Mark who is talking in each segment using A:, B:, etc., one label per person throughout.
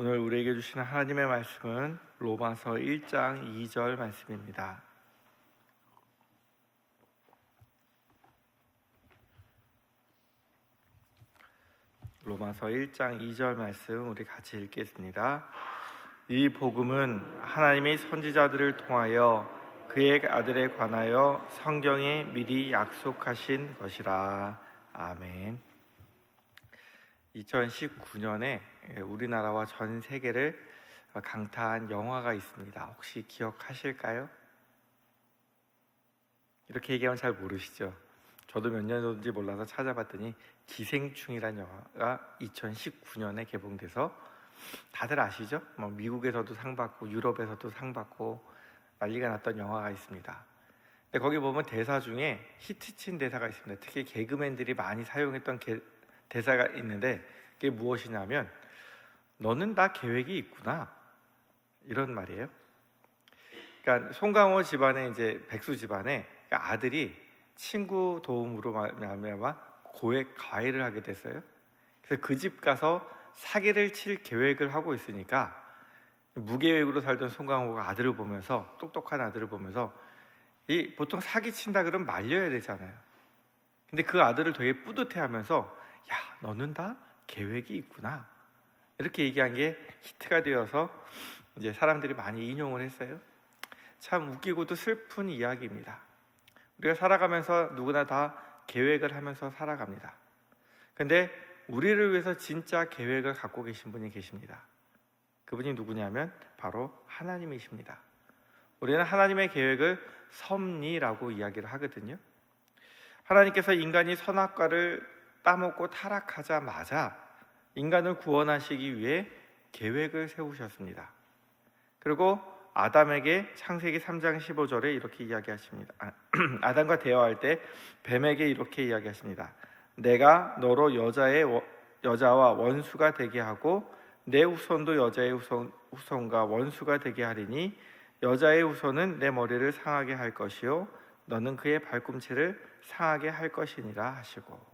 A: 오늘 우리에게 주시는 하나님의 말씀은 로마서 1장 2절 말씀입니다. 로마서 1장 2절 말씀 우리 같이 읽겠습니다. 이 복음은 하나님이 선지자들을 통하여 그의 아들에 관하여 성경에 미리 약속하신 것이라. 아멘. 2019년에 우리나라와 전 세계를 강타한 영화가 있습니다. 혹시 기억하실까요? 이렇게 얘기하면 잘 모르시죠? 저도 몇 년 전인지 몰라서 찾아봤더니 기생충이라는 영화가 2019년에 개봉돼서 다들 아시죠? 미국에서도 상 받고 유럽에서도 상 받고 난리가 났던 영화가 있습니다. 근데 거기 보면 대사 중에 히트친 대사가 있습니다. 특히 개그맨들이 많이 사용했던 대사가 있는데 그게 무엇이냐면 너는 다 계획이 있구나, 이런 말이에요. 그러니까 송강호 집안에 이제 백수 집안에 아들이 친구 도움으로 말미암아 고액 과외를 하게 됐어요. 그래서 그 집 가서 사기를 칠 계획을 하고 있으니까 무계획으로 살던 송강호가 아들을 보면서, 똑똑한 아들을 보면서, 보통 사기 친다 그러면 말려야 되잖아요. 근데 그 아들을 되게 뿌듯해하면서 야, 너는 다 계획이 있구나, 이렇게 얘기한 게 히트가 되어서 이제 사람들이 많이 인용을 했어요. 참 웃기고도 슬픈 이야기입니다. 우리가 살아가면서 누구나 다 계획을 하면서 살아갑니다. 근데 우리를 위해서 진짜 계획을 갖고 계신 분이 계십니다. 그분이 누구냐면 바로 하나님이십니다. 우리는 하나님의 계획을 섭리라고 이야기를 하거든요. 하나님께서 인간이 선악과를 따먹고 타락하자마자 인간을 구원하시기 위해 계획을 세우셨습니다. 그리고 아담에게 창세기 3장 15절에 이렇게 이야기하십니다. 아담과 대화할 때 뱀에게 이렇게 이야기하십니다. 내가 너로 여자와 원수가 되게 하고 내 후손도 여자의 후손과 원수가 되게 하리니 여자의 후손은 내 머리를 상하게 할 것이요 너는 그의 발꿈치를 상하게 할 것이니라 하시고,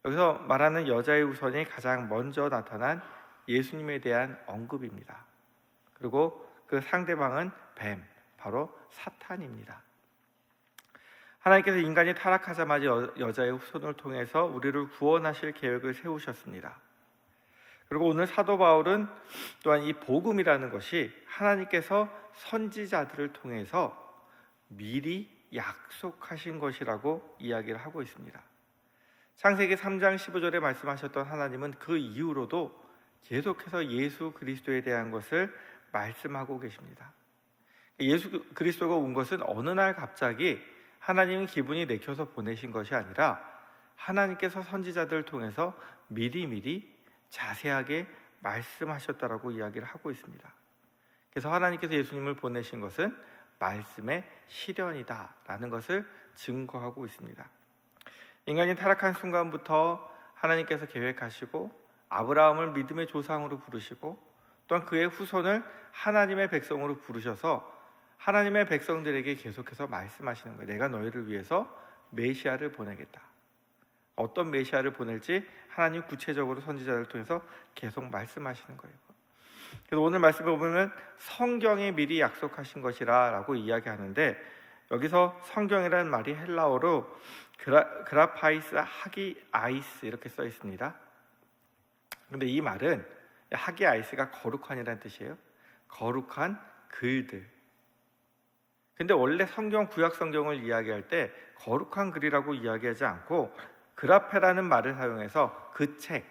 A: 여기서 말하는 여자의 후손이 가장 먼저 나타난 예수님에 대한 언급입니다. 그리고 그 상대방은 뱀, 바로 사탄입니다. 하나님께서 인간이 타락하자마자 여자의 후손을 통해서 우리를 구원하실 계획을 세우셨습니다. 그리고 오늘 사도 바울은 또한 이 복음이라는 것이 하나님께서 선지자들을 통해서 미리 약속하신 것이라고 이야기를 하고 있습니다. 창세기 3장 15절에 말씀하셨던 하나님은 그 이후로도 계속해서 예수 그리스도에 대한 것을 말씀하고 계십니다. 예수 그리스도가 온 것은 어느 날 갑자기 하나님은 기분이 내켜서 보내신 것이 아니라 하나님께서 선지자들을 통해서 미리미리 자세하게 말씀하셨다라고 이야기를 하고 있습니다. 그래서 하나님께서 예수님을 보내신 것은 말씀의 실현이다라는 것을 증거하고 있습니다. 인간이 타락한 순간부터 하나님께서 계획하시고 아브라함을 믿음의 조상으로 부르시고 또한 그의 후손을 하나님의 백성으로 부르셔서 하나님의 백성들에게 계속해서 말씀하시는 거예요. 내가 너희를 위해서 메시아를 보내겠다. 어떤 메시아를 보낼지 하나님 구체적으로 선지자를 통해서 계속 말씀하시는 거예요. 그래서 오늘 말씀을 보면 성경에 미리 약속하신 것이라 라고 이야기하는데, 여기서 성경이라는 말이 헬라어로 그라파이스 하기아이스 이렇게 써 있습니다. 근데 이 말은 하기아이스가 거룩한이라는 뜻이에요. 거룩한 글들. 근데 원래 구약 성경을 이야기할 때 거룩한 글이라고 이야기하지 않고 그라페라는 말을 사용해서 그 책,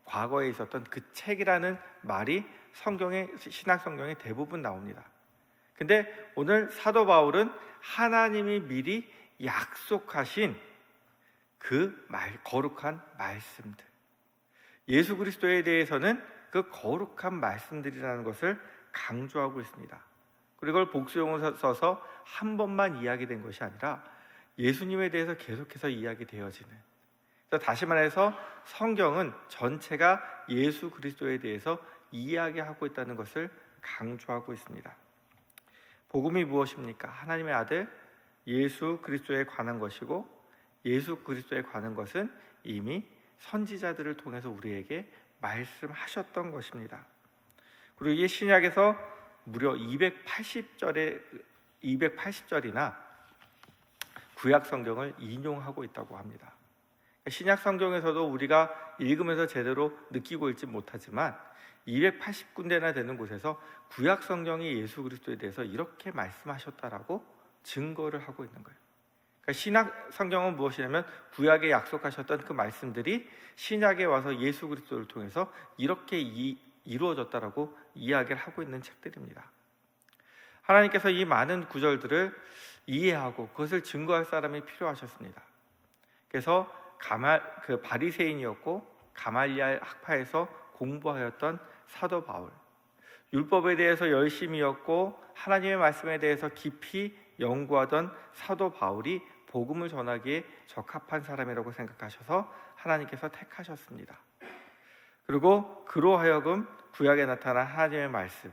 A: 과거에 있었던 그 책이라는 말이 신약 성경에 대부분 나옵니다. 근데 오늘 사도 바울은 하나님이 미리 약속하신 그 거룩한 말씀들, 예수 그리스도에 대해서는 그 거룩한 말씀들이라는 것을 강조하고 있습니다. 그리고 이걸 복수용어로 써서 한 번만 이야기된 것이 아니라 예수님에 대해서 계속해서 이야기되어지는, 다시 말해서 성경은 전체가 예수 그리스도에 대해서 이야기하고 있다는 것을 강조하고 있습니다. 복음이 무엇입니까? 하나님의 아들 예수 그리스도에 관한 것이고, 예수 그리스도에 관한 것은 이미 선지자들을 통해서 우리에게 말씀하셨던 것입니다. 그리고 이게 신약에서 무려 280절이나 구약 성경을 인용하고 있다고 합니다. 신약 성경에서도 우리가 읽으면서 제대로 느끼고 있지 못하지만 280군데나 되는 곳에서 구약 성경이 예수 그리스도에 대해서 이렇게 말씀하셨다라고 증거를 하고 있는 거예요. 그러니까 신약 성경은 무엇이냐면 구약에 약속하셨던 그 말씀들이 신약에 와서 예수 그리스도를 통해서 이렇게 이루어졌다라고 이야기를 하고 있는 책들입니다. 하나님께서 이 많은 구절들을 이해하고 그것을 증거할 사람이 필요하셨습니다. 그래서 바리새인이었고 가말리알 학파에서 공부하였던 사도 바울, 율법에 대해서 열심이었고 하나님의 말씀에 대해서 깊이 연구하던 사도 바울이 복음을 전하기에 적합한 사람이라고 생각하셔서 하나님께서 택하셨습니다. 그리고 그로 하여금 구약에 나타난 하나님의 말씀,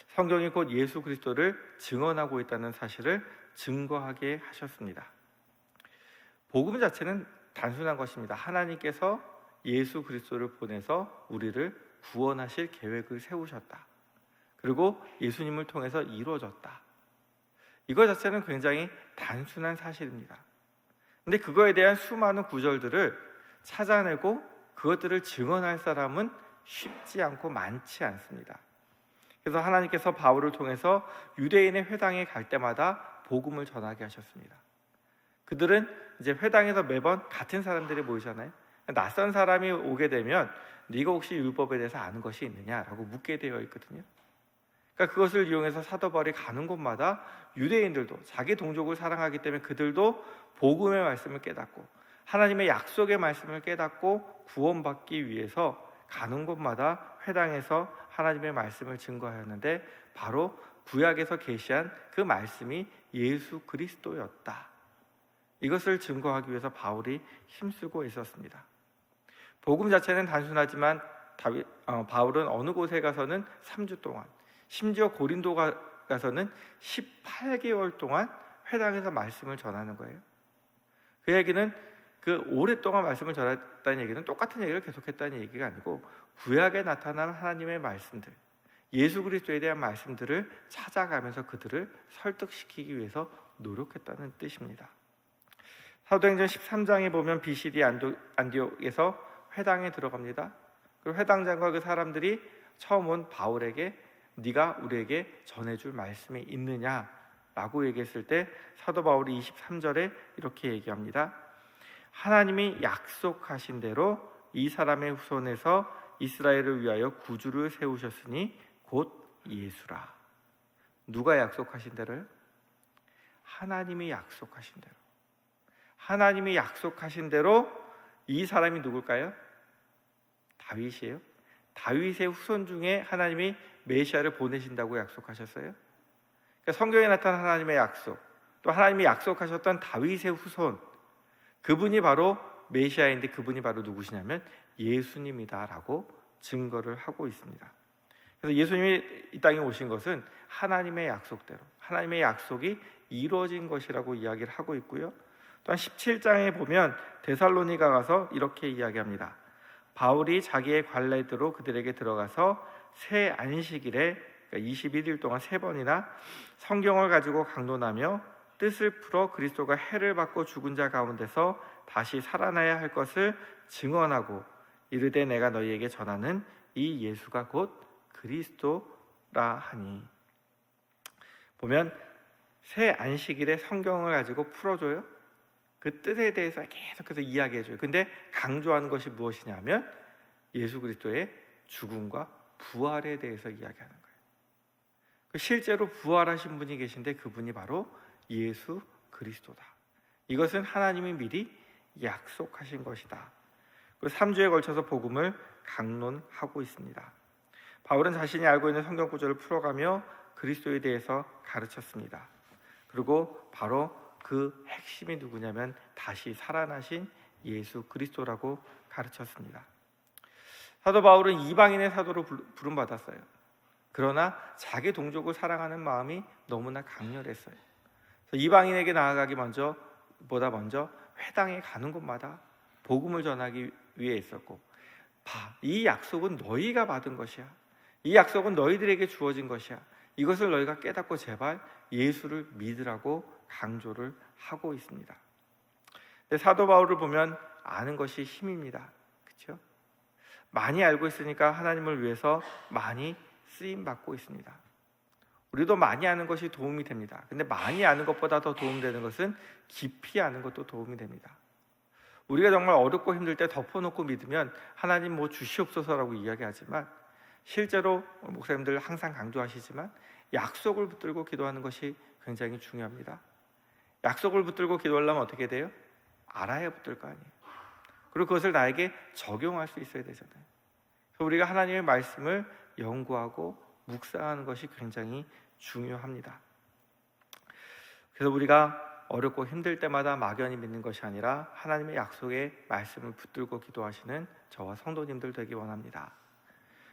A: 성경이 곧 예수 그리스도를 증언하고 있다는 사실을 증거하게 하셨습니다. 복음 자체는 단순한 것입니다. 하나님께서 예수 그리스도를 보내서 우리를 구원하실 계획을 세우셨다. 그리고 예수님을 통해서 이루어졌다. 이거 자체는 굉장히 단순한 사실입니다. 근데 그거에 대한 수많은 구절들을 찾아내고 그것들을 증언할 사람은 쉽지 않고 많지 않습니다. 그래서 하나님께서 바울을 통해서 유대인의 회당에 갈 때마다 복음을 전하게 하셨습니다. 그들은 이제 회당에서 매번 같은 사람들이 모이잖아요. 낯선 사람이 오게 되면 네가 혹시 율법에 대해서 아는 것이 있느냐라고 묻게 되어 있거든요. 그러니까 그것을 이용해서 사도 바울이 가는 곳마다 유대인들도 자기 동족을 사랑하기 때문에 그들도 복음의 말씀을 깨닫고 하나님의 약속의 말씀을 깨닫고 구원받기 위해서 가는 곳마다 회당에서 하나님의 말씀을 증거하였는데 바로 구약에서 계시한 그 말씀이 예수 그리스도였다. 이것을 증거하기 위해서 바울이 힘쓰고 있었습니다. 복음 자체는 단순하지만 바울은 어느 곳에 가서는 3주 동안, 심지어 고린도 가서는 18개월 동안 회당에서 말씀을 전하는 거예요. 그 얘기는 그 오랫동안 말씀을 전했다는 얘기는 똑같은 얘기를 계속했다는 얘기가 아니고 구약에 나타난 하나님의 말씀들, 예수 그리스도에 대한 말씀들을 찾아가면서 그들을 설득시키기 위해서 노력했다는 뜻입니다. 사도행전 13장에 보면 BCD 안디옥에서 회당에 들어갑니다. 그리고 회당장과 그 사람들이 처음 온 바울에게 네가 우리에게 전해줄 말씀이 있느냐라고 얘기했을 때 사도 바울이 23절에 이렇게 얘기합니다. 하나님이 약속하신 대로 이 사람의 후손에서 이스라엘을 위하여 구주를 세우셨으니 곧 예수라. 누가 약속하신 대로요? 하나님이 약속하신 대로. 하나님이 약속하신 대로 이 사람이 누굴까요? 다윗이에요. 다윗의 후손 중에 하나님이 메시아를 보내신다고 약속하셨어요. 그러니까 성경에 나타난 하나님의 약속, 또 하나님이 약속하셨던 다윗의 후손, 그분이 바로 메시아인데 그분이 바로 누구시냐면 예수님이다라고 증거를 하고 있습니다. 그래서 예수님이 이 땅에 오신 것은 하나님의 약속대로 하나님의 약속이 이루어진 것이라고 이야기를 하고 있고요. 또한 17장에 보면 데살로니가 가서 이렇게 이야기합니다. 바울이 자기의 관례대로 그들에게 들어가서 새 안식일에 21일 동안 3번이나 성경을 가지고 강론하며 뜻을 풀어 그리스도가 해를 받고 죽은 자 가운데서 다시 살아나야 할 것을 증언하고 이르되 내가 너희에게 전하는 이 예수가 곧 그리스도라 하니. 보면 새 안식일에 성경을 가지고 풀어줘요. 그 뜻에 대해서 계속해서 이야기해줘요. 근데 강조하는 것이 무엇이냐면 예수 그리스도의 죽음과 부활에 대해서 이야기하는 거예요. 실제로 부활하신 분이 계신데 그분이 바로 예수 그리스도다. 이것은 하나님이 미리 약속하신 것이다. 3주에 걸쳐서 복음을 강론하고 있습니다. 바울은 자신이 알고 있는 성경 구절을 풀어가며 그리스도에 대해서 가르쳤습니다. 그리고 바로 그 핵심이 누구냐면 다시 살아나신 예수 그리스도라고 가르쳤습니다. 사도 바울은 이방인의 사도로 부름받았어요. 그러나 자기 동족을 사랑하는 마음이 너무나 강렬했어요. 이방인에게 나아가기 보다 먼저 회당에 가는 곳마다 복음을 전하기 위해 있었고, 이 약속은 너희가 받은 것이야. 이 약속은 너희들에게 주어진 것이야. 이것을 너희가 깨닫고 제발 예수를 믿으라고 강조를 하고 있습니다. 근데 사도 바울을 보면 아는 것이 힘입니다. 그렇죠? 많이 알고 있으니까 하나님을 위해서 많이 쓰임 받고 있습니다. 우리도 많이 아는 것이 도움이 됩니다. 근데 많이 아는 것보다 더 도움되는 것은 깊이 아는 것도 도움이 됩니다. 우리가 정말 어렵고 힘들 때 덮어놓고 믿으면 하나님 뭐 주시옵소서라고 이야기하지만, 실제로 목사님들 항상 강조하시지만 약속을 붙들고 기도하는 것이 굉장히 중요합니다. 약속을 붙들고 기도하려면 어떻게 돼요? 알아야 붙들 거 아니에요. 그리고 그것을 나에게 적용할 수 있어야 되잖아요. 그래서 우리가 하나님의 말씀을 연구하고 묵상하는 것이 굉장히 중요합니다. 그래서 우리가 어렵고 힘들 때마다 막연히 믿는 것이 아니라 하나님의 약속의 말씀을 붙들고 기도하시는 저와 성도님들 되기 원합니다.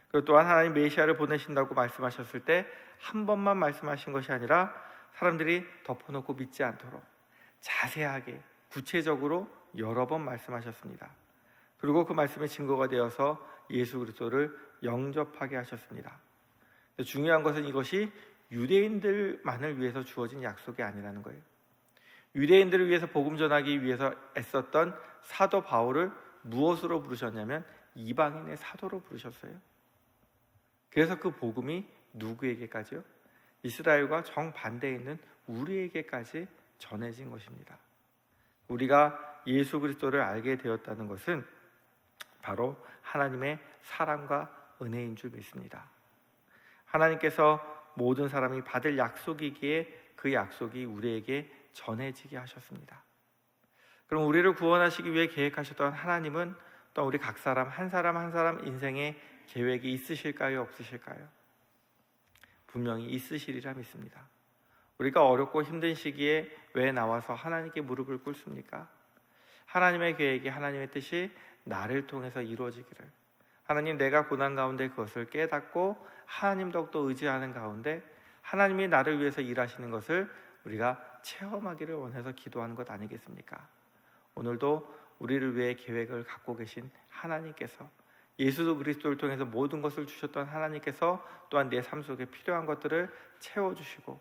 A: 그리고 또한 하나님 메시아를 보내신다고 말씀하셨을 때 한 번만 말씀하신 것이 아니라 사람들이 덮어놓고 믿지 않도록 자세하게 구체적으로 여러 번 말씀하셨습니다. 그리고 그 말씀의 증거가 되어서 예수 그리스도를 영접하게 하셨습니다. 중요한 것은 이것이 유대인들만을 위해서 주어진 약속이 아니라는 거예요. 유대인들을 위해서 복음 전하기 위해서 애썼던 사도 바울을 무엇으로 부르셨냐면 이방인의 사도로 부르셨어요. 그래서 그 복음이 누구에게까지요? 이스라엘과 정반대에 있는 우리에게까지 전해진 것입니다. 우리가 예수 그리스도를 알게 되었다는 것은 바로 하나님의 사랑과 은혜인 줄 믿습니다. 하나님께서 모든 사람이 받을 약속이기에 그 약속이 우리에게 전해지게 하셨습니다. 그럼 우리를 구원하시기 위해 계획하셨던 하나님은 또 우리 각 사람 한 사람 인생에 계획이 있으실까요? 없으실까요? 분명히 있으시리라 믿습니다. 우리가 어렵고 힘든 시기에 왜 나와서 하나님께 무릎을 꿇습니까? 하나님의 계획이, 하나님의 뜻이 나를 통해서 이루어지기를, 하나님, 내가 고난 가운데 그것을 깨닫고 하나님 더욱더 의지하는 가운데 하나님이 나를 위해서 일하시는 것을 우리가 체험하기를 원해서 기도하는 것 아니겠습니까? 오늘도 우리를 위해 계획을 갖고 계신 하나님께서, 예수 그리스도를 통해서 모든 것을 주셨던 하나님께서 또한 내 삶 속에 필요한 것들을 채워주시고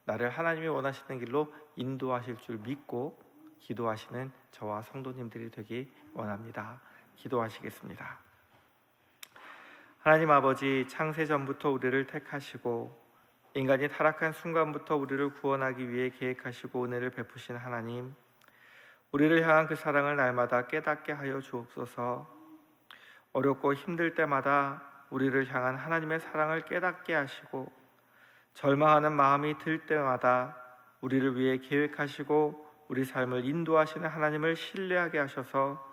A: 나를 하나님이 원하시는 길로 인도하실 줄 믿고 기도하시는 저와 성도님들이 되기 원합니다. 기도하시겠습니다. 하나님 아버지, 창세전부터 우리를 택하시고 인간이 타락한 순간부터 우리를 구원하기 위해 계획하시고 은혜를 베푸신 하나님, 우리를 향한 그 사랑을 날마다 깨닫게 하여 주옵소서. 어렵고 힘들 때마다 우리를 향한 하나님의 사랑을 깨닫게 하시고 절망하는 마음이 들 때마다 우리를 위해 계획하시고 우리 삶을 인도하시는 하나님을 신뢰하게 하셔서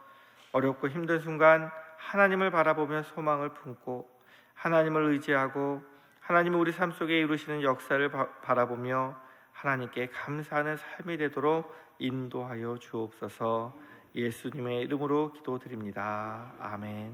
A: 어렵고 힘든 순간 하나님을 바라보며 소망을 품고 하나님을 의지하고 하나님이 우리 삶 속에 이루시는 역사를 바라보며 하나님께 감사하는 삶이 되도록 인도하여 주옵소서. 예수님의 이름으로 기도드립니다. 아멘.